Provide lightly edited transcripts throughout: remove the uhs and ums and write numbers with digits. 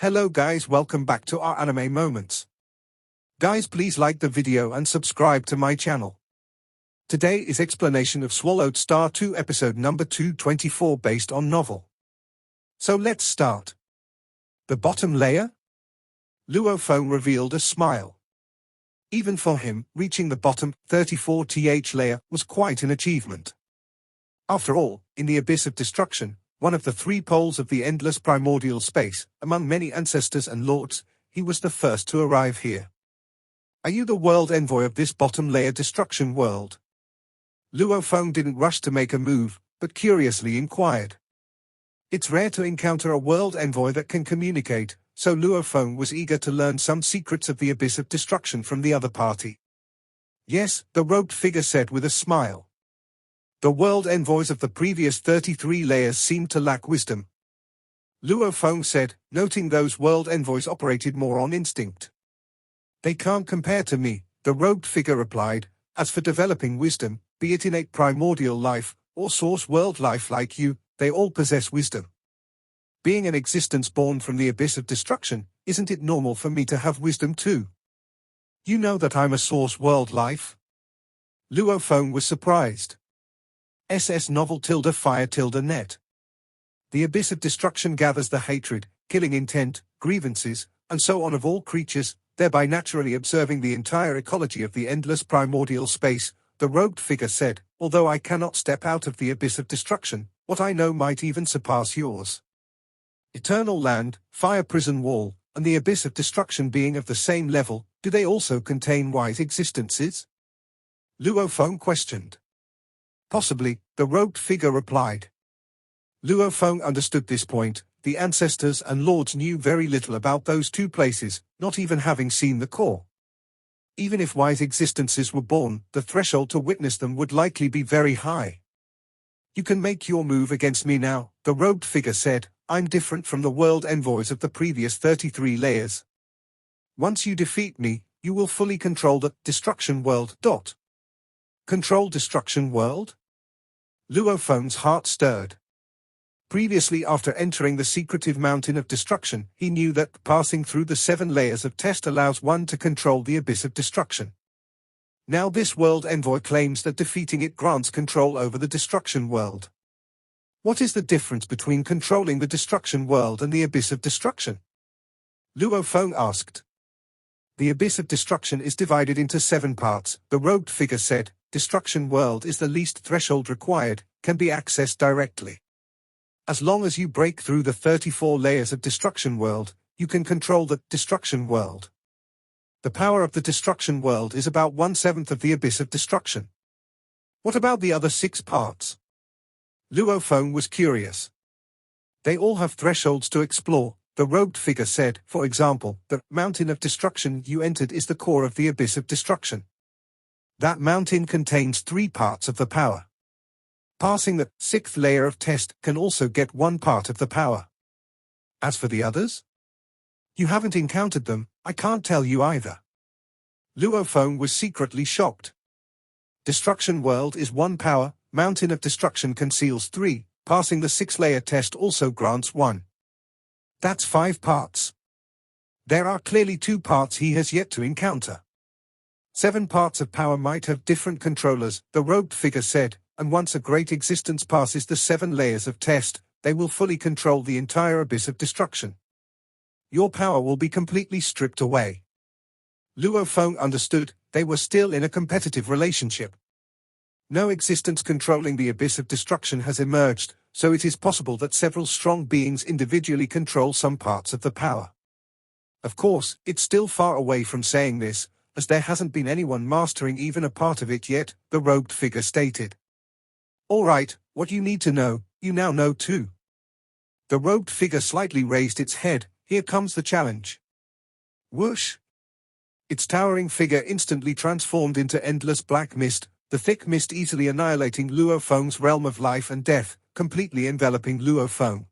Hello guys, welcome back to our anime moments. Guys, please like the video and subscribe to my channel. Today is explanation of Swallowed Star 2 episode number 224 based on novel. So let's start. The bottom layer? Luo Feng revealed a smile. Even for him, reaching the bottom 34th layer was quite an achievement. After all, in the abyss of destruction, one of the three poles of the endless primordial space, among many ancestors and lords, he was the first to arrive here. Are you the world envoy of this bottom layer destruction world? Luo Feng didn't rush to make a move, but curiously inquired. It's rare to encounter a world envoy that can communicate, so Luo Feng was eager to learn some secrets of the abyss of destruction from the other party. Yes, the robed figure said with a smile. The world envoys of the previous 33 layers seemed to lack wisdom. Luo Feng said, noting those world envoys operated more on instinct. They can't compare to me, the robed figure replied. As for developing wisdom, be it innate primordial life, or source world life like you, they all possess wisdom. Being an existence born from the abyss of destruction, isn't it normal for me to have wisdom too? You know that I'm a source world life? Luo Feng was surprised. SS novel _fire_net. The abyss of destruction gathers the hatred, killing intent, grievances, and so on of all creatures, thereby naturally observing the entire ecology of the endless primordial space, the robed figure said, although I cannot step out of the abyss of destruction, what I know might even surpass yours. Eternal land, fire prison wall, and the abyss of destruction being of the same level, do they also contain wise existences? Luo Feng questioned. Possibly, the robed figure replied. Luo Feng understood this point. The ancestors and lords knew very little about those two places, not even having seen the core. Even if wise existences were born, the threshold to witness them would likely be very high. You can make your move against me now, the robed figure said. I'm different from the world envoys of the previous 33 layers. Once you defeat me, you will fully control the destruction world. Control destruction world? Luo Feng's heart stirred. Previously, after entering the secretive mountain of destruction, he knew that passing through the 7 layers of test allows one to control the abyss of destruction. Now this world envoy claims that defeating it grants control over the destruction world. What is the difference between controlling the destruction world and the abyss of destruction? Luo Feng asked. The abyss of destruction is divided into 7 parts, the robed figure said. Destruction world is the least threshold required, can be accessed directly. As long as you break through the 34 layers of destruction world, you can control the destruction world. The power of the destruction world is about 1/7 of the abyss of destruction. What about the other 6 parts? Luo Feng was curious. They all have thresholds to explore, the robed figure said. For example, the mountain of destruction you entered is the core of the abyss of destruction. That mountain contains 3 parts of the power. Passing the 6th layer of test can also get 1 part of the power. As for the others? You haven't encountered them, I can't tell you either. Luo Feng was secretly shocked. Destruction world is 1 power, mountain of destruction conceals 3, passing the 6th layer test also grants 1. That's 5 parts. There are clearly 2 parts he has yet to encounter. 7 parts of power might have different controllers, the robed figure said, and once a great existence passes the 7 layers of test, they will fully control the entire abyss of destruction. Your power will be completely stripped away. Luo Feng understood, they were still in a competitive relationship. No existence controlling the abyss of destruction has emerged, so it is possible that several strong beings individually control some parts of the power. Of course, it's still far away from saying this, as there hasn't been anyone mastering even a part of it yet, the robed figure stated. Alright, what you need to know, you now know too. The robed figure slightly raised its head. Here comes the challenge. Whoosh! Its towering figure instantly transformed into endless black mist, the thick mist easily annihilating Luo Feng's realm of life and death, completely enveloping Luo Feng.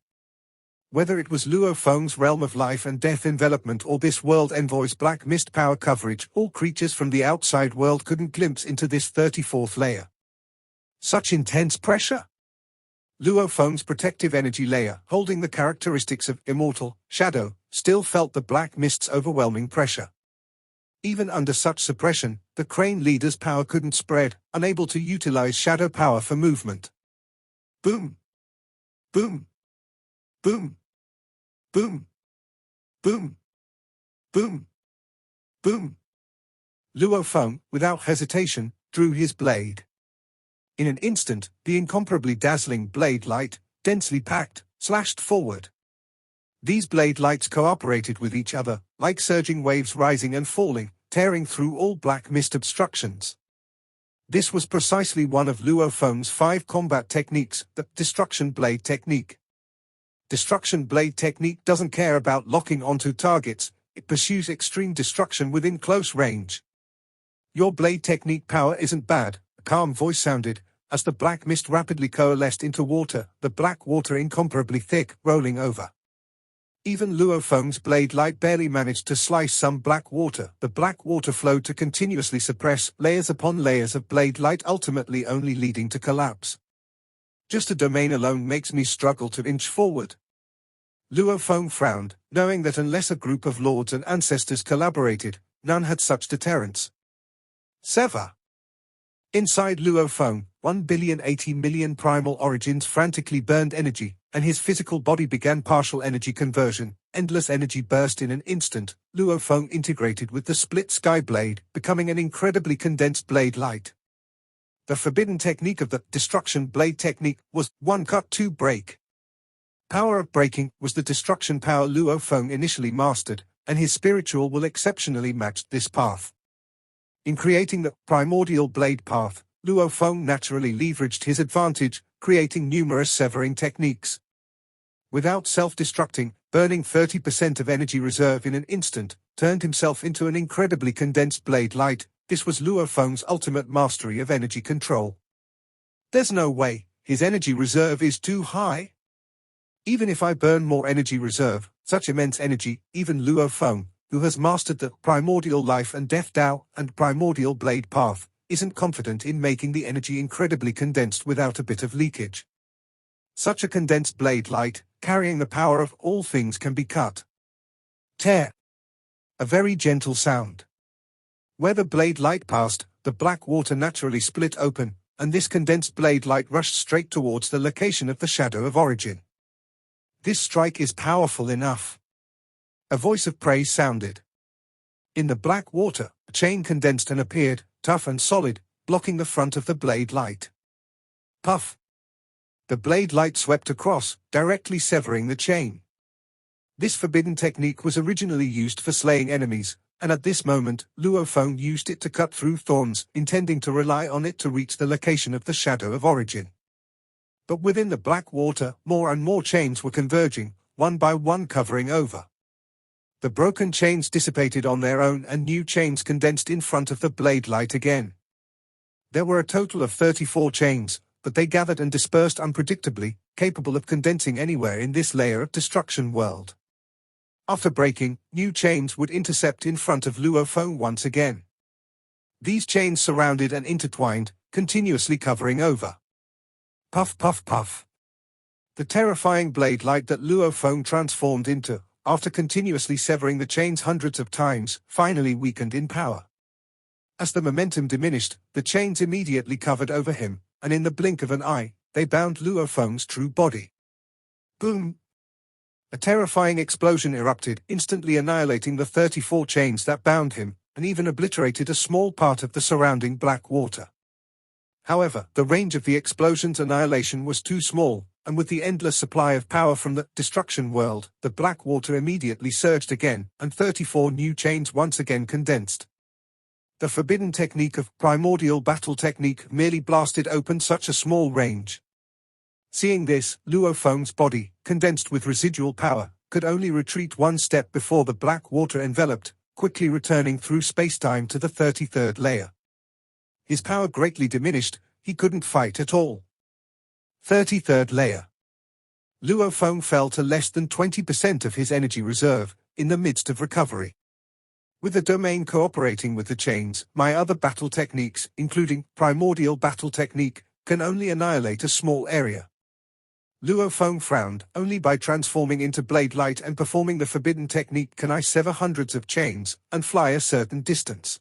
Whether it was Luo Feng's realm of life and death envelopment or this world envoy's black mist power coverage, all creatures from the outside world couldn't glimpse into this 34th layer. Such intense pressure! Luo Feng's protective energy layer, holding the characteristics of immortal, shadow, still felt the black mist's overwhelming pressure. Even under such suppression, the crane leader's power couldn't spread, unable to utilize shadow power for movement. Boom! Boom! Boom! Boom! Boom! Boom! Boom! Luo Feng, without hesitation, drew his blade. In an instant, the incomparably dazzling blade light, densely packed, slashed forward. These blade lights cooperated with each other, like surging waves rising and falling, tearing through all black mist obstructions. This was precisely one of Luo Feng's 5 combat techniques, the Destruction Blade Technique. Destruction Blade Technique doesn't care about locking onto targets, it pursues extreme destruction within close range. Your blade technique power isn't bad, a calm voice sounded, as the black mist rapidly coalesced into water, the black water incomparably thick, rolling over. Even Luo Feng's blade light barely managed to slice some black water. The black water flowed to continuously suppress layers upon layers of blade light, ultimately only leading to collapse. Just a domain alone makes me struggle to inch forward. Luo Feng frowned, knowing that unless a group of lords and ancestors collaborated, none had such deterrence. Sever. Inside Luo Feng, 1,080,000,000 primal origins frantically burned energy, and his physical body began partial energy conversion. Endless energy burst in an instant. Luo Feng integrated with the split sky blade, becoming an incredibly condensed blade light. The forbidden technique of the Destruction Blade Technique was 1 cut 2 break. Power of breaking was the destruction power Luo Feng initially mastered, and his spiritual will exceptionally matched this path. In creating the primordial blade path, Luo Feng naturally leveraged his advantage, creating numerous severing techniques. Without self-destructing, burning 30% of energy reserve in an instant, turned himself into an incredibly condensed blade light. This was Luo Feng's ultimate mastery of energy control. There's no way, his energy reserve is too high. Even if I burn more energy reserve, such immense energy, even Luo Feng, who has mastered the primordial life and death Tao and primordial blade path, isn't confident in making the energy incredibly condensed without a bit of leakage. Such a condensed blade light, carrying the power of all things, can be cut. Tear. A very gentle sound. Where the blade light passed, the black water naturally split open, and this condensed blade light rushed straight towards the location of the shadow of origin. This strike is powerful enough. A voice of praise sounded. In the black water, a chain condensed and appeared, tough and solid, blocking the front of the blade light. Puff. The blade light swept across, directly severing the chain. This forbidden technique was originally used for slaying enemies, and at this moment, Luo Feng used it to cut through thorns, intending to rely on it to reach the location of the shadow of origin. But within the black water, more and more chains were converging, one by one covering over. The broken chains dissipated on their own and new chains condensed in front of the blade light again. There were a total of 34 chains, but they gathered and dispersed unpredictably, capable of condensing anywhere in this layer of destruction world. After breaking, new chains would intercept in front of Luo Feng once again. These chains surrounded and intertwined, continuously covering over. Puff puff puff. The terrifying blade light that Luo Feng transformed into, after continuously severing the chains hundreds of times, finally weakened in power. As the momentum diminished, the chains immediately covered over him, and in the blink of an eye, they bound Luo Feng's true body. Boom! A terrifying explosion erupted, instantly annihilating the 34 chains that bound him, and even obliterated a small part of the surrounding black water. However, the range of the explosion's annihilation was too small, and with the endless supply of power from the destruction world, the black water immediately surged again, and 34 new chains once again condensed. The forbidden technique of primordial battle technique merely blasted open such a small range. Seeing this, Luo Feng's body, condensed with residual power, could only retreat one step before the black water enveloped, quickly returning through space-time to the 33rd layer. His power greatly diminished, he couldn't fight at all. 33rd layer. Luo Feng fell to less than 20% of his energy reserve, in the midst of recovery. With the domain cooperating with the chains, my other battle techniques, including primordial battle technique, can only annihilate a small area. Luo Feng frowned. Only by transforming into blade light and performing the forbidden technique can I sever hundreds of chains and fly a certain distance.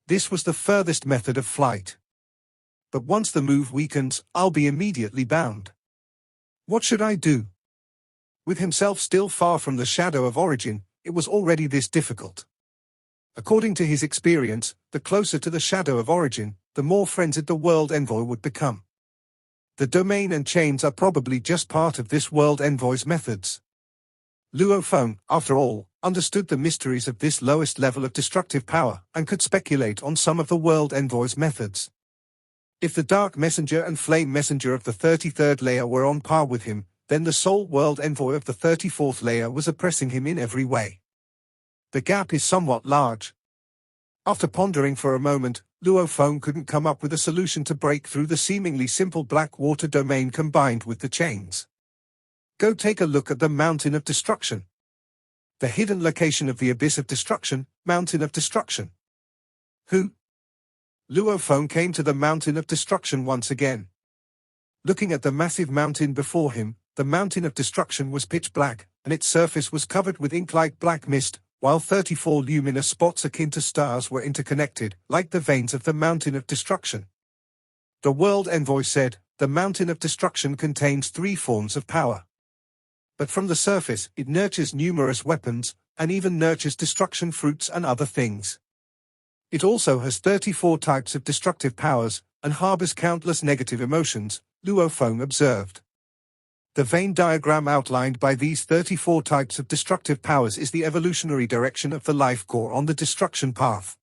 This was the furthest method of flight. But once the move weakens, I'll be immediately bound. What should I do? With himself still far from the shadow of origin, it was already this difficult. According to his experience, the closer to the shadow of origin, the more frenzied the world envoy would become. The domain and chains are probably just part of this world envoy's methods. Luo Feng, after all, understood the mysteries of this lowest level of destructive power and could speculate on some of the world envoy's methods. If the Dark Messenger and Flame Messenger of the 33rd layer were on par with him, then the Soul World Envoy of the 34th layer was oppressing him in every way. The gap is somewhat large. After pondering for a moment, Luo Feng couldn't come up with a solution to break through the seemingly simple black water domain combined with the chains. Go take a look at the Mountain of Destruction. The hidden location of the Abyss of Destruction, Mountain of Destruction. Who? Luo Feng came to the Mountain of Destruction once again. Looking at the massive mountain before him, the Mountain of Destruction was pitch black, and its surface was covered with ink-like black mist, while 34 luminous spots akin to stars were interconnected, like the veins of the Mountain of Destruction. The World Envoy said, the Mountain of Destruction contains 3 forms of power. But from the surface, it nurtures numerous weapons, and even nurtures destruction fruits and other things. It also has 34 types of destructive powers, and harbors countless negative emotions, Luo Feng observed. The Venn diagram outlined by these 34 types of destructive powers is the evolutionary direction of the life core on the destruction path.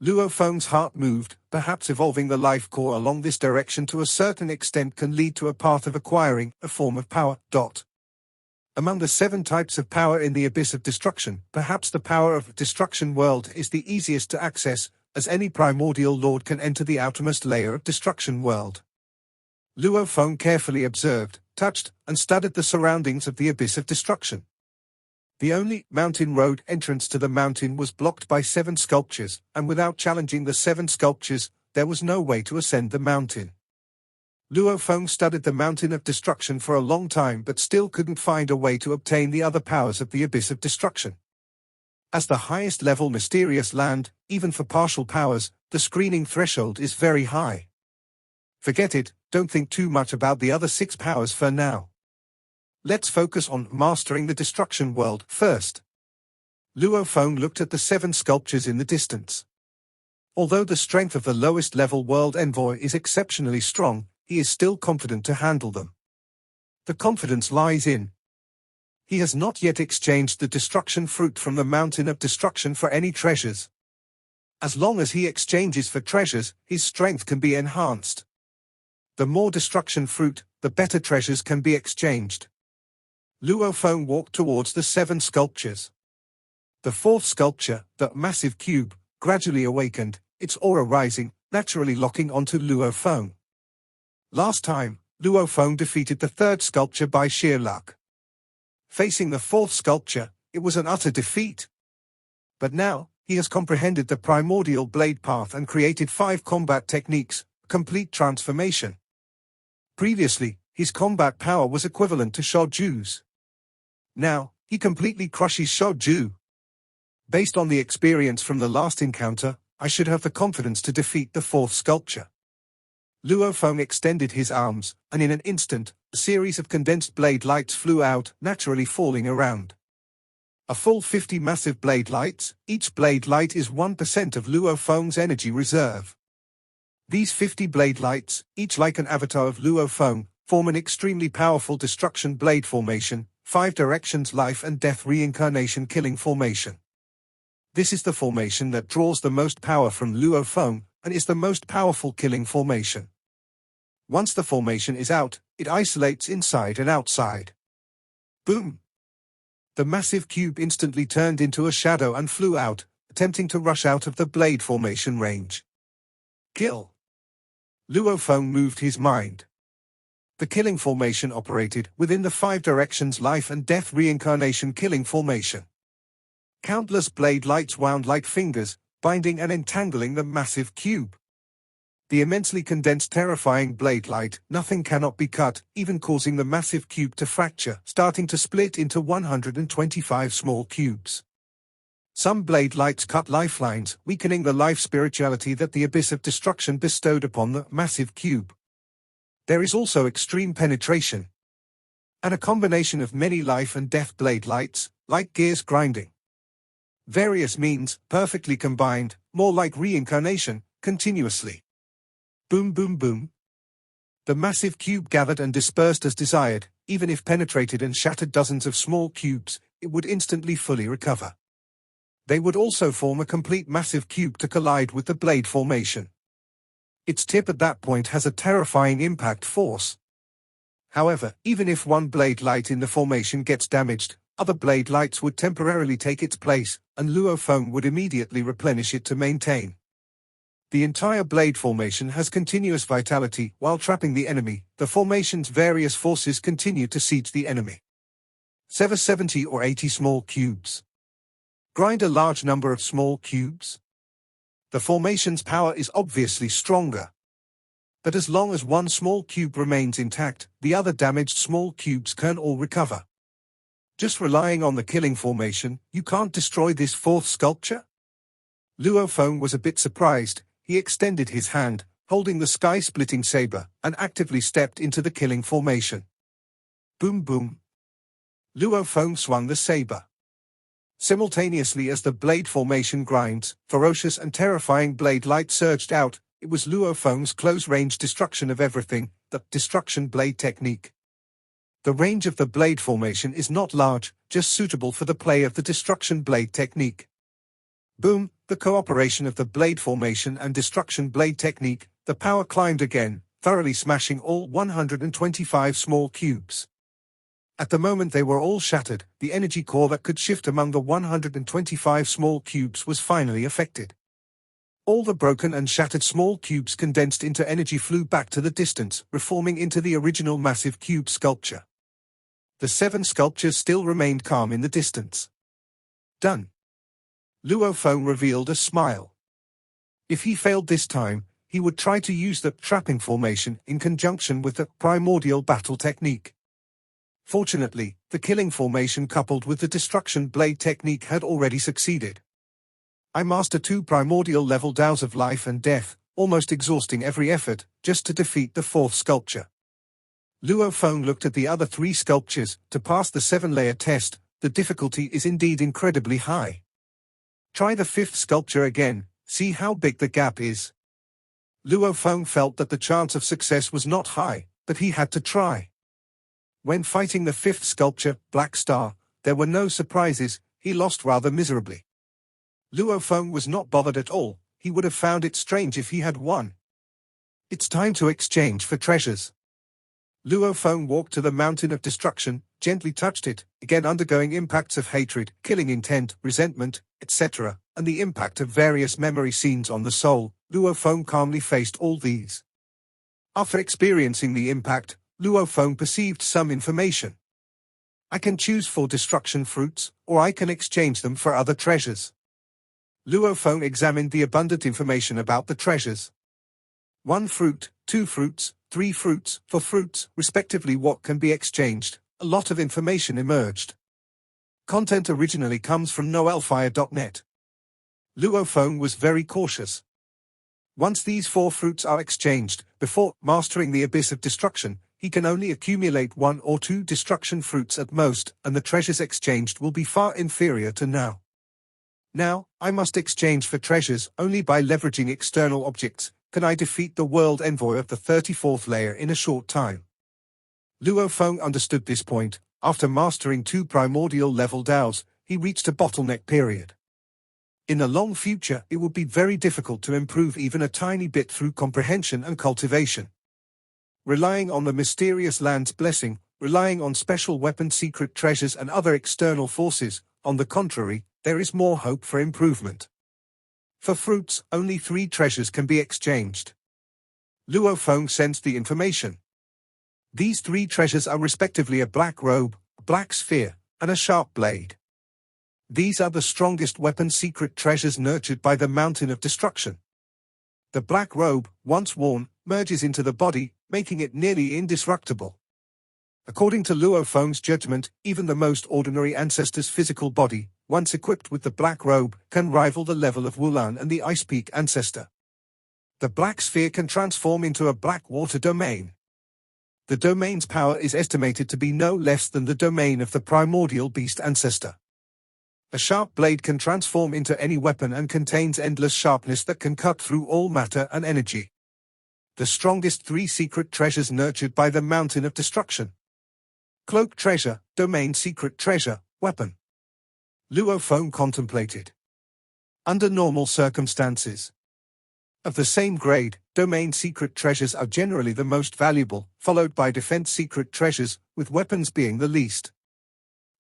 Luo Feng's heart moved. Perhaps evolving the life core along this direction to a certain extent can lead to a path of acquiring a form of power. Among the 7 types of power in the Abyss of Destruction, perhaps the power of Destruction World is the easiest to access, as any primordial lord can enter the outermost layer of Destruction World. Luo Feng carefully observed, touched, and studied the surroundings of the Abyss of Destruction. The only mountain road entrance to the mountain was blocked by 7 sculptures, and without challenging the 7 sculptures, there was no way to ascend the mountain. Luo Feng studied the Mountain of Destruction for a long time but still couldn't find a way to obtain the other powers of the Abyss of Destruction. As the highest level mysterious land, even for partial powers, the screening threshold is very high. Forget it, don't think too much about the other 6 powers for now. Let's focus on mastering the Destruction World first. Luo Feng looked at the 7 sculptures in the distance. Although the strength of the lowest level World Envoy is exceptionally strong, he is still confident to handle them. The confidence lies in: he has not yet exchanged the destruction fruit from the Mountain of Destruction for any treasures. As long as he exchanges for treasures, his strength can be enhanced. The more destruction fruit, the better treasures can be exchanged. Luo Feng walked towards the 7 sculptures. The 4th sculpture, the massive cube, gradually awakened, its aura rising, naturally locking onto Luo Feng. Last time, Luo Feng defeated the 3rd sculpture by sheer luck. Facing the 4th sculpture, it was an utter defeat. But now, he has comprehended the primordial blade path and created 5 combat techniques, complete transformation. Previously, his combat power was equivalent to Shoju's. Now, he completely crushes Shoju. Based on the experience from the last encounter, I should have the confidence to defeat the 4th sculpture. Luo Feng extended his arms, and in an instant, a series of condensed blade lights flew out, naturally falling around. A full 50 massive blade lights, each blade light is 1% of Luo Feng's energy reserve. These 50 blade lights, each like an avatar of Luo Feng, form an extremely powerful destruction blade formation, 5 directions life and death reincarnation killing formation. This is the formation that draws the most power from Luo Feng, and is the most powerful killing formation. Once the formation is out, it isolates inside and outside. Boom! The massive cube instantly turned into a shadow and flew out, attempting to rush out of the blade formation range. Kill! Luo Feng moved his mind. The killing formation operated within the 5 directions life and death reincarnation killing formation. Countless blade lights wound like fingers, binding and entangling the massive cube. The immensely condensed terrifying blade light, nothing cannot be cut, even causing the massive cube to fracture, starting to split into 125 small cubes. Some blade lights cut lifelines, weakening the life spirituality that the abyss of destruction bestowed upon the massive cube. There is also extreme penetration, and a combination of many life and death blade lights, like gears grinding. Various means, perfectly combined, more like reincarnation, continuously. Boom boom boom. The massive cube gathered and dispersed as desired. Even if penetrated and shattered dozens of small cubes, it would instantly fully recover. They would also form a complete massive cube to collide with the blade formation. Its tip at that point has a terrifying impact force. However, even if one blade light in the formation gets damaged, other blade lights would temporarily take its place, and Luo Feng would immediately replenish it to maintain. The entire blade formation has continuous vitality. While trapping the enemy, the formation's various forces continue to siege the enemy. Sever 70 or 80 small cubes. Grind a large number of small cubes. The formation's power is obviously stronger. But as long as one small cube remains intact, the other damaged small cubes can all recover. Just relying on the killing formation, you can't destroy this fourth sculpture? Luo Feng was a bit surprised. He extended his hand, holding the sky-splitting saber, and actively stepped into the killing formation. Boom boom. Luo Feng swung the saber. Simultaneously as the blade formation grinds, ferocious and terrifying blade light surged out. It was Luo Feng's close-range destruction of everything, the destruction blade technique. The range of the blade formation is not large, just suitable for the play of the destruction blade technique. Boom, the cooperation of the blade formation and destruction blade technique, the power climbed again, thoroughly smashing all 125 small cubes. At the moment they were all shattered, the energy core that could shift among the 125 small cubes was finally affected. All the broken and shattered small cubes condensed into energy flew back to the distance, reforming into the original massive cube sculpture. The 7 sculptures still remained calm in the distance. Done. Luo Feng revealed a smile. If he failed this time, he would try to use the trapping formation in conjunction with the primordial battle technique. Fortunately, the killing formation coupled with the destruction blade technique had already succeeded. I master 2 primordial level Daos of life and death, almost exhausting every effort, just to defeat the 4th sculpture. Luo Feng looked at the other 3 sculptures. To pass the 7-layer test, the difficulty is indeed incredibly high. Try the 5th sculpture again, see how big the gap is. Luo Feng felt that the chance of success was not high, but he had to try. When fighting the 5th sculpture, Black Star, there were no surprises. He lost rather miserably. Luo Feng was not bothered at all. He would have found it strange if he had won. It's time to exchange for treasures. Luo Feng walked to the mountain of destruction, gently touched it, again undergoing impacts of hatred, killing intent, resentment, etc., and the impact of various memory scenes on the soul. Luo Feng calmly faced all these. After experiencing the impact, Luo Feng perceived some information. I can choose 4 destruction fruits, or I can exchange them for other treasures. Luo Feng examined the abundant information about the treasures. 1 fruit, 2 fruits, 3 fruits, 4 fruits, respectively. What can be exchanged? A lot of information emerged. Content originally comes from noelfire.net. Luo Feng was very cautious. Once these 4 fruits are exchanged, before mastering the abyss of destruction, he can only accumulate 1 or 2 destruction fruits at most, and the treasures exchanged will be far inferior to now. Now, I must exchange for treasures. Only by leveraging external objects can I defeat the world envoy of the 34th layer in a short time. Luo Feng understood this point. After mastering 2 primordial level Daos, he reached a bottleneck period. In the long future, it would be very difficult to improve even a tiny bit through comprehension and cultivation. Relying on the mysterious land's blessing, relying on special weapon secret treasures and other external forces, on the contrary, there is more hope for improvement. For fruits, only 3 treasures can be exchanged. Luo Feng sensed the information. These 3 treasures are respectively a black robe, a black sphere, and a sharp blade. These are the strongest weapon secret treasures nurtured by the Mountain of Destruction. The black robe, once worn, merges into the body, making it nearly indestructible. According to Luo Feng's judgment, even the most ordinary ancestor's physical body, once equipped with the black robe, can rival the level of Wulan and the Ice Peak ancestor. The black sphere can transform into a black water domain. The domain's power is estimated to be no less than the domain of the primordial beast ancestor. A sharp blade can transform into any weapon and contains endless sharpness that can cut through all matter and energy. The strongest three secret treasures nurtured by the Mountain of Destruction. Cloak treasure, domain secret treasure, weapon. Luo Feng contemplated. Under normal circumstances of the same grade, domain secret treasures are generally the most valuable, followed by defense secret treasures, with weapons being the least.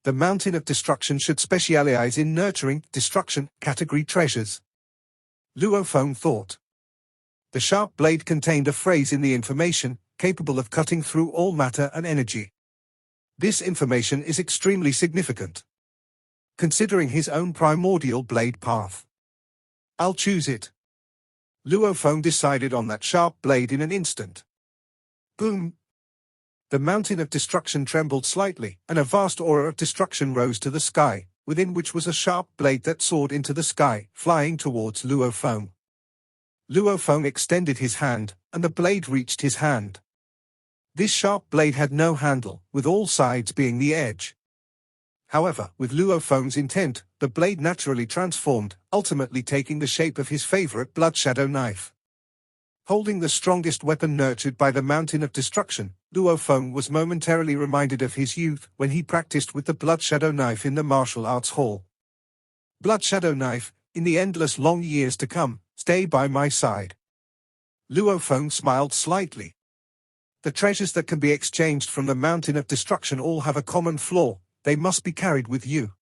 The Mountain of Destruction should specialize in nurturing destruction category treasures. Luo Feng thought. The sharp blade contained a phrase in the information, capable of cutting through all matter and energy. This information is extremely significant, considering his own primordial blade path. I'll choose it. Luo Feng decided on that sharp blade in an instant. Boom! The Mountain of Destruction trembled slightly, and a vast aura of destruction rose to the sky, within which was a sharp blade that soared into the sky, flying towards Luo Feng. Luo Feng extended his hand, and the blade reached his hand. This sharp blade had no handle, with all sides being the edge. However, with Luo Feng's intent, the blade naturally transformed, ultimately taking the shape of his favorite blood shadow knife. Holding the strongest weapon nurtured by the Mountain of Destruction, Luo Feng was momentarily reminded of his youth when he practiced with the blood shadow knife in the martial arts hall. Blood shadow knife, in the endless long years to come, stay by my side. Luo Feng smiled slightly. The treasures that can be exchanged from the Mountain of Destruction all have a common flaw: they must be carried with you.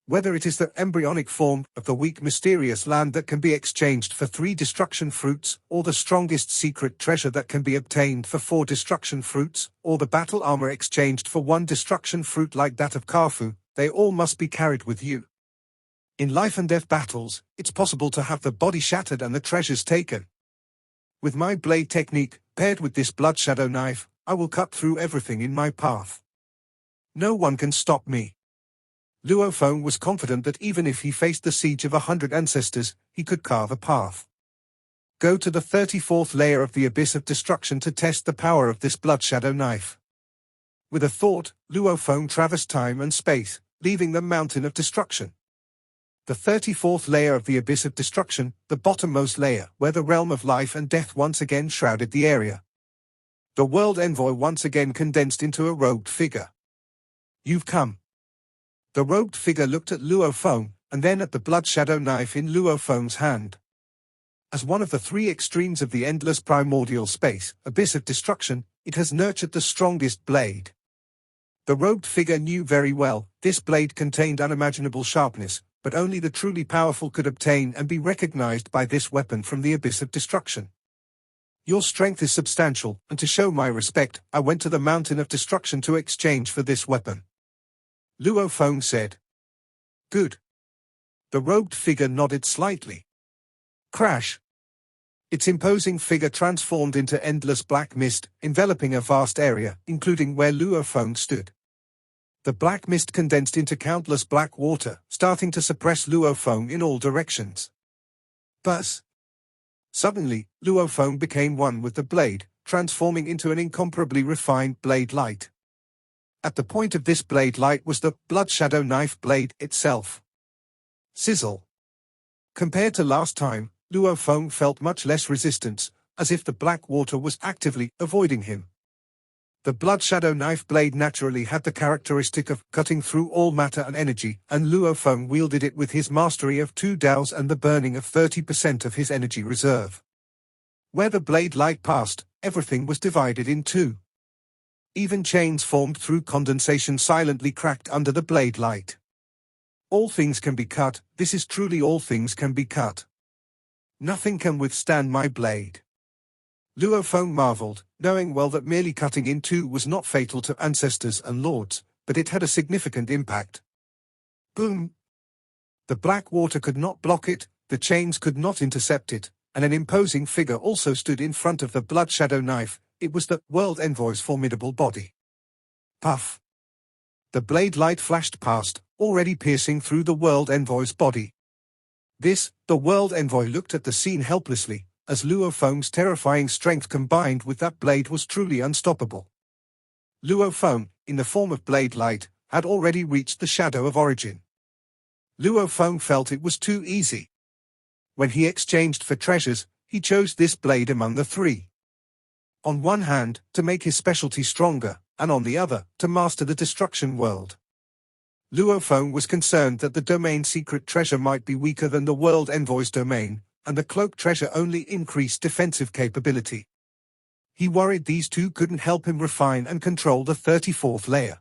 Whether it is the embryonic form of the weak mysterious land that can be exchanged for 3 destruction fruits, or the strongest secret treasure that can be obtained for 4 destruction fruits, or the battle armor exchanged for 1 destruction fruit like that of Carfu, they all must be carried with you. In life and death battles, it's possible to have the body shattered and the treasures taken. With my blade technique, paired with this blood shadow knife, I will cut through everything in my path. No one can stop me. Luo Feng was confident that even if he faced the siege of 100 ancestors, he could carve a path. Go to the 34th layer of the Abyss of Destruction to test the power of this blood shadow knife. With a thought, Luo Feng traversed time and space, leaving the Mountain of Destruction. The 34th layer of the Abyss of Destruction, the bottommost layer, where the realm of life and death once again shrouded the area. The world envoy once again condensed into a robed figure. You've come. The robed figure looked at Luo Feng, and then at the blood shadow knife in Luo Feng's hand. As one of the 3 extremes of the endless primordial space, Abyss of Destruction, it has nurtured the strongest blade. The robed figure knew very well, this blade contained unimaginable sharpness, but only the truly powerful could obtain and be recognized by this weapon from the Abyss of Destruction. Your strength is substantial, and to show my respect, I went to the Mountain of Destruction to exchange for this weapon. Luo Feng said. Good. The robed figure nodded slightly. Crash. Its imposing figure transformed into endless black mist, enveloping a vast area, including where Luo Feng stood. The black mist condensed into countless black water, starting to suppress Luo Feng in all directions. Buzz. Suddenly, Luo Feng became one with the blade, transforming into an incomparably refined blade light. At the point of this blade light was the blood shadow knife blade itself. Sizzle. Compared to last time, Luo Feng felt much less resistance, as if the black water was actively avoiding him. The blood shadow knife blade naturally had the characteristic of cutting through all matter and energy, and Luo Feng wielded it with his mastery of 2 Daos and the burning of 30% of his energy reserve. Where the blade light passed, everything was divided in 2. Even chains formed through condensation silently cracked under the blade light. All things can be cut, this is truly all things can be cut. Nothing can withstand my blade. Luo Feng marveled, knowing well that merely cutting in 2 was not fatal to ancestors and lords, but it had a significant impact. Boom! The black water could not block it, the chains could not intercept it, and an imposing figure also stood in front of the blood shadow knife. It was the world envoy's formidable body. Puff! The blade light flashed past, already piercing through the world envoy's body. The world envoy looked at the scene helplessly, as Luo Feng's terrifying strength combined with that blade was truly unstoppable. Luo Feng, in the form of blade light, had already reached the shadow of origin. Luo Feng felt it was too easy. When he exchanged for treasures, he chose this blade among the three. On one hand, to make his specialty stronger, and on the other, to master the destruction world. Luo Feng was concerned that the domain secret treasure might be weaker than the world envoy's domain, and the cloak treasure only increased defensive capability. He worried these two couldn't help him refine and control the 34th layer.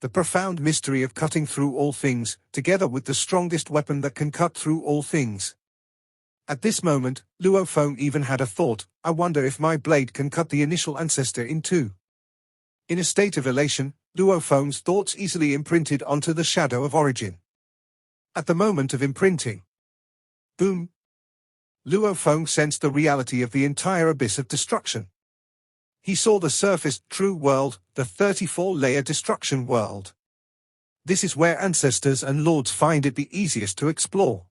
The profound mystery of cutting through all things, together with the strongest weapon that can cut through all things. At this moment, Luo Feng even had a thought: I wonder if my blade can cut the initial ancestor in two. In a state of elation, Luo Feng's thoughts easily imprinted onto the shadow of origin. At the moment of imprinting, boom! Luo Feng sensed the reality of the entire abyss of destruction. He saw the surfaced true world, the 34-layer destruction world. This is where ancestors and lords find it the easiest to explore.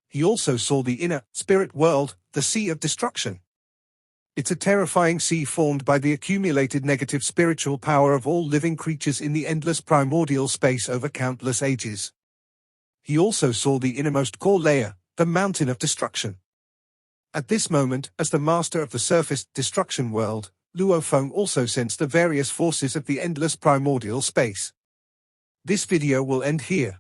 He also saw the inner, spirit world, the sea of destruction. It's a terrifying sea formed by the accumulated negative spiritual power of all living creatures in the endless primordial space over countless ages. He also saw the innermost core layer, the mountain of destruction. At this moment, as the master of the surface destruction world, Luo Feng also sensed the various forces of the endless primordial space. This video will end here.